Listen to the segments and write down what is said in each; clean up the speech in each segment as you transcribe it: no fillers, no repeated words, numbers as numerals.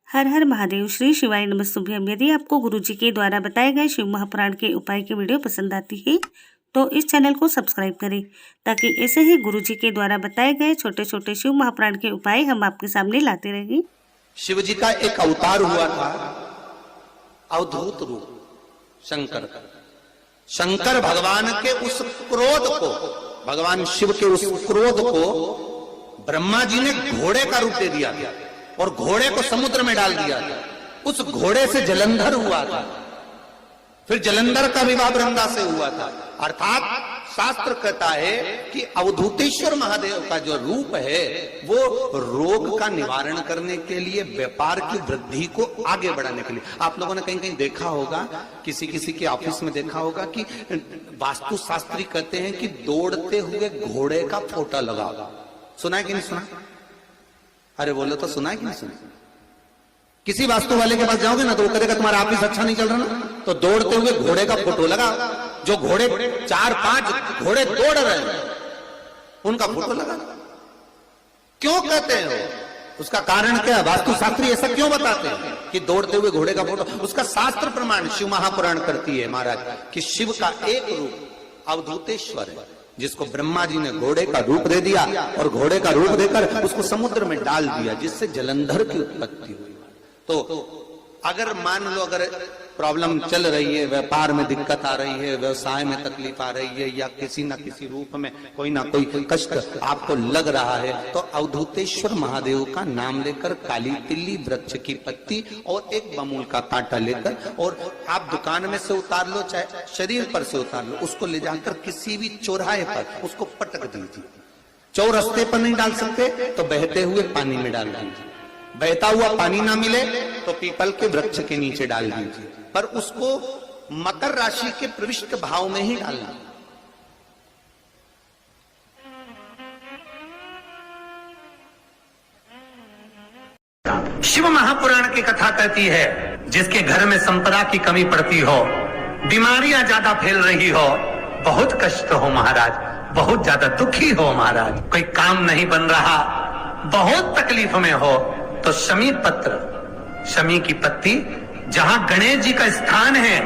हर हर महादेव। श्री शिवाय नमस्तुभ्यम। यदि आपको गुरुजी के द्वारा बताए गए शिव महापुराण के उपाय की वीडियो पसंद आती है तो इस चैनल को सब्सक्राइब करें, ताकि ऐसे ही गुरुजी के द्वारा बताए गए छोटे छोटे शिव महापुराण के उपाय हम आपके सामने लाते रहें। शिव जी का एक अवतार हुआ था, अवधूत रूप शंकर का। शंकर भगवान के उस क्रोध को, भगवान शिव के उस क्रोध को ब्रह्मा जी ने घोड़े का रूप दे दिया था और घोड़े को समुद्र में डाल दिया था। उस घोड़े से जलंधर हुआ था, फिर जलंधर का विवाह वृंदा से हुआ था। अर्थात शास्त्र कहता है कि अवधूतेश्वर महादेव का जो रूप है वो रोग का निवारण करने के लिए, व्यापार की वृद्धि को आगे बढ़ाने के लिए। आप लोगों ने कहीं कहीं देखा होगा, किसी किसी के ऑफिस में देखा होगा कि वास्तु शास्त्री कहते हैं कि दौड़ते हुए घोड़े का फोटो लगाओ। सुना है कि नहीं सुना? अरे बोलो तो सुना है कि नहीं सुना? किसी वास्तु वाले के पास जाओगे ना तो वो कहेगा तुम्हारा ऑफिस अच्छा नहीं चल रहा ना, तो दौड़ते हुए घोड़े का फोटो लगा। जो घोड़े 4-5 घोड़े दौड़ रहे हैं उनका फोटो लगा। क्यों कहते हैं वो? उसका कारण क्या? वास्तु शास्त्री ऐसा क्यों बताते हैं कि दौड़ते हुए घोड़े का फोटो? उसका शास्त्र प्रमाण शिव महापुराण करती है महाराज कि शिव का एक रूप अवधूतेश्वर है, जिसको ब्रह्मा जी ने घोड़े का रूप दे दिया और घोड़े का रूप देकर उसको समुद्र में डाल दिया, जिससे जलंधर की उत्पत्ति हुई। तो अगर मान लो अगर प्रॉब्लम चल रही है, व्यापार में दिक्कत आ रही है, व्यवसाय में तकलीफ आ रही है, या किसी न किसी रूप में कोई ना कोई कष्ट आपको लग रहा है, तो अवधूतेश्वर महादेव का नाम लेकर काली तिल्ली वृक्ष की पत्ती और एक बमूल का कांटा लेकर, और आप दुकान में से उतार लो चाहे शरीर पर से उतार लो, उसको ले जाकर किसी भी चौराहे पर उसको पटक दीजिए। चौरस्ते पर नहीं डाल सकते तो बहते हुए पानी में डाल दीजिए। बहता हुआ पानी ना मिले तो पीपल के वृक्ष के नीचे डाल दीजिए, पर उसको मकर राशि के प्रविष्ट भाव में ही डालना। शिव महापुराण की कथा कहती है, जिसके घर में संपदा की कमी पड़ती हो, बीमारियां ज्यादा फैल रही हो, बहुत कष्ट हो महाराज, बहुत ज्यादा दुखी हो महाराज, कोई काम नहीं बन रहा, बहुत तकलीफ में हो, तो शमी पत्र, शमी की पत्ती, जहां गणेश जी का स्थान है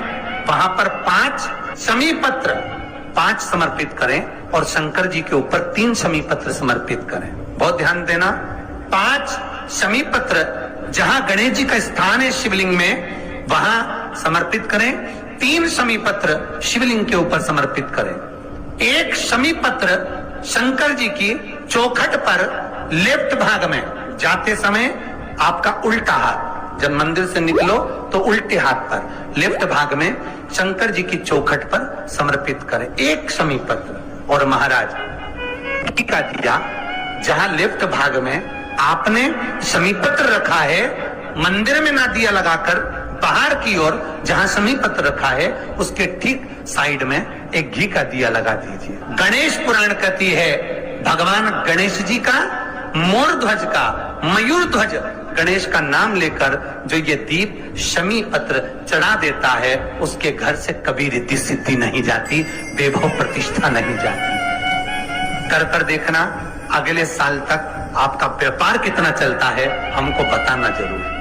वहां पर 5 शमी पत्र 5 समर्पित करें और शंकर जी के ऊपर 3 शमी पत्र समर्पित करें। बहुत ध्यान देना, 5 शमी पत्र जहां गणेश जी का स्थान है शिवलिंग में वहां समर्पित करें, 3 शमी पत्र शिवलिंग के ऊपर समर्पित करें। एक शमी पत्र शंकर जी की चौखट पर लेफ्ट भाग में, जाते समय आपका उल्टा हाथ, जब मंदिर से निकलो तो उल्टे हाथ पर लेफ्ट भाग में शंकर जी की चौखट पर समर्पित करें एक शमी पत्र। और महाराज टीका दिया, जहां लेफ्ट भाग में आपने शमी पत्र रखा है, मंदिर में ना दिया लगाकर बाहर की ओर जहां शमी पत्र रखा है उसके ठीक साइड में एक घी का दिया लगा दीजिए। गणेश पुराण कहती है, भगवान गणेश जी का मोर ध्वज का, मयूर ध्वज गणेश का नाम लेकर जो ये दीप शमी पत्र चढ़ा देता है, उसके घर से कभी रिद्धि सिद्धि नहीं जाती, वैभव प्रतिष्ठा नहीं जाती। कर देखना, अगले साल तक आपका व्यापार कितना चलता है हमको बताना जरूर।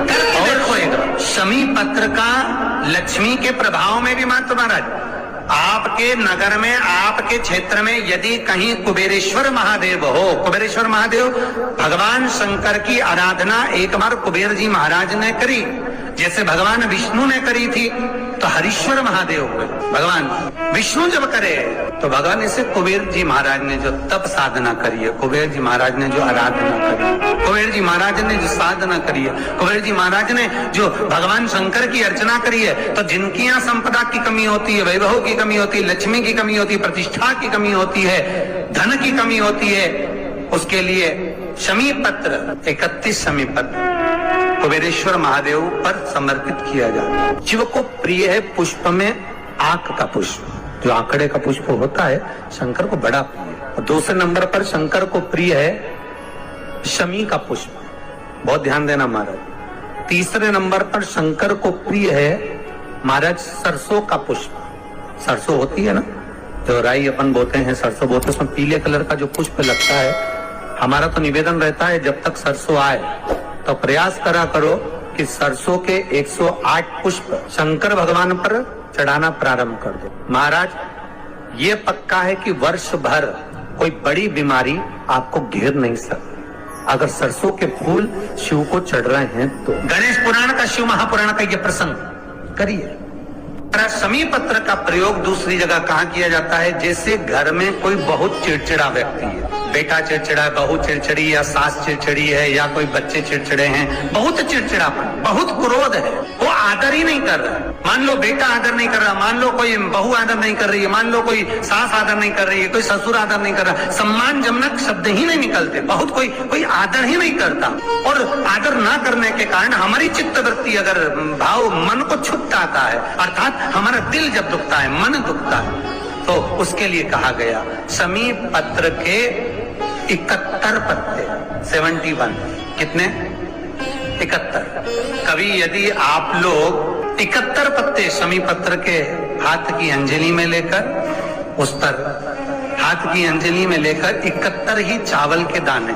और शमी पत्र का लक्ष्मी के प्रभाव में भी महत्व महाराज। आपके नगर में, आपके क्षेत्र में यदि कहीं कुबेरेश्वर महादेव हो, कुबेरेश्वर महादेव भगवान शंकर की आराधना एक बार कुबेर जी महाराज ने करी, जैसे भगवान विष्णु ने करी थी, तो हरीश्वर महादेव भगवान विष्णु जब करे तो भगवान इसे कुबेर जी महाराज ने जो तप साधना करी है, कुबेर जी महाराज ने जो आराधना करी है, कुबेर जी महाराज ने जो साधना करी है, कुबेर जी महाराज ने जो भगवान शंकर की अर्चना करी है, तो जिनकी यहाँ संपदा की कमी होती है, वैभव की कमी होती है, लक्ष्मी की कमी होती है, प्रतिष्ठा की कमी होती है, धन की कमी होती है, उसके लिए शमी पत्र 31 शमी पत्र कुबेरेश्वर महादेव पर समर्पित किया जाता है। शिव को प्रिय है पुष्प में आक का पुष्प, जो आंकड़े का पुष्प होता है शंकर को बड़ा प्रिय है। और दूसरे नंबर पर शंकर को प्रिय है शमी का पुष्प, बहुत ध्यान देना महाराज। तीसरे नंबर पर शंकर को प्रिय है महाराज सरसों का पुष्प। सरसों होती है ना, जो राई अपन बोते हैं, सरसों बोते हैं, उसमें पीले कलर का जो पुष्प लगता है। हमारा तो निवेदन रहता है जब तक सरसों आए तो प्रयास करा करो कि सरसों के 108 पुष्प शंकर भगवान पर चढ़ाना प्रारंभ कर दो। महाराज ये पक्का है कि वर्ष भर कोई बड़ी बीमारी आपको घेर नहीं सकती अगर सरसों के फूल शिव को चढ़ रहे हैं तो। गणेश पुराण का, शिव महापुराण का ये प्रसंग करिए। शमी पत्र का प्रयोग दूसरी जगह कहाँ किया जाता है? जैसे घर में कोई बहुत चिड़चिड़ा व्यक्ति है, बेटा चिड़चिड़ा है, बहू चिड़चिड़ी या सास चिड़चिड़ी है या कोई बच्चे चिड़चिड़े हैं, बहुत चिड़चिड़ापन, बहुत क्रोध है, वो आदर ही नहीं कर रहा। मान लो बेटा आदर नहीं कर रहा, मान लो कोई बहू आदर नहीं कर रही है, मान लो कोई सास आदर नहीं कर रही है, कोई ससुर आदर नहीं कर रहा, सम्मानजनक शब्द ही नहीं निकलते, बहुत कोई आदर ही नहीं करता। और आदर ना करने के कारण हमारी चित्तवृत्ति अगर भाव मन को छुप आता है, अर्थात हमारा दिल जब दुखता है, मन दुखता है, तो उसके लिए कहा गया शमी पत्र के 71 पत्ते, 71, कितने? 71। कभी यदि आप लोग 71 पत्ते शमी पत्र के हाथ की अंजलि में लेकर, उस पर हाथ की अंजलि में लेकर 71 ही चावल के दाने,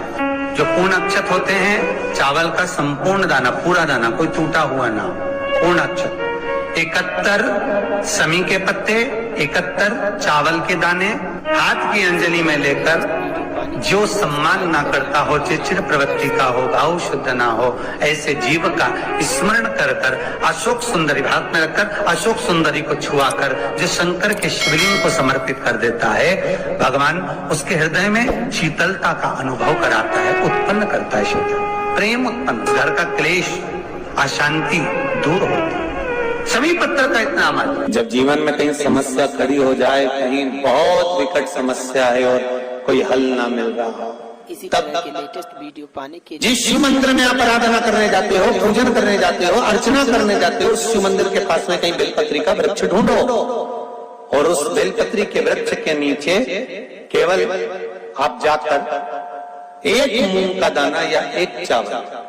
जो पूर्ण अक्षत होते हैं, चावल का संपूर्ण दाना, पूरा दाना, कोई टूटा हुआ ना, पूर्ण अक्षत, 71 शमी के पत्ते, 71 चावल के दाने हाथ की अंजलि में लेकर, जो सम्मान ना करता हो, चिड़चिड़ प्रवृत्ति का हो, भाव शुद्ध ना हो, ऐसे जीव का स्मरण कर कर अशोक सुंदरी भाग में रखकर अशोक सुंदरी को छुआकर जो शंकर के शिवलिंग को समर्पित कर देता है, भगवान उसके हृदय में शीतलता का अनुभव कराता है, उत्पन्न करता है शीतल, प्रेम उत्पन्न, घर का क्लेश, अशांति दूर होती है। शमी पत्र का इतना अमल। जब जीवन में कहीं समस्या खड़ी हो जाए, कहीं बहुत विकट समस्या है और कोई हल ना मिल रहा हो, इसी तरह के लेटेस्ट वीडियो पाने के लिए जिस शिव मंदिर में आप आराधना करने जाते हो, पूजन करने जाते हो, अर्चना करने जाते हो, उस शिव मंदिर के पास में कहीं बेलपत्री का वृक्ष ढूंढो और उस बेलपत्री के वृक्ष के नीचे केवल आप जाकर एक मूंग का दाना या एक चावल,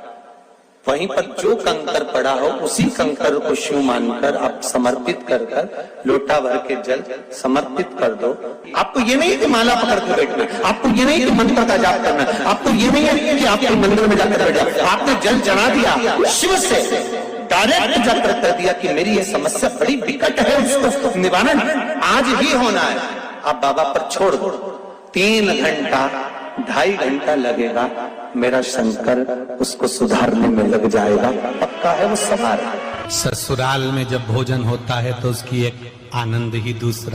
वहीं पर जो कंकर पड़ा हो उसी कंकर को शिव मानकर आप समर्पित कर कर लोटा भर के जल समर्पित कर दो। आपको ये नहीं कि माला पकड़ के बैठना, आपको ये नहीं कि मंत्र का जाप करना, आपको ये नहीं है कि आपके मंदिर में जाकर बैठ जाओ, आपने जल चढ़ा दिया, शिव से डायरेक्ट जाकर कर दिया कि मेरी ये समस्या बड़ी विकट है, उसको निवारण आज ही होना है, आप बाबा पर छोड़ दो। 3 घंटा 2.5 घंटा लगेगा, मेरा शंकर उसको सुधारने में लग जाएगा, पक्का है वो सवार। ससुराल में जब भोजन होता है तो उसकी एक आनंद ही दूसरा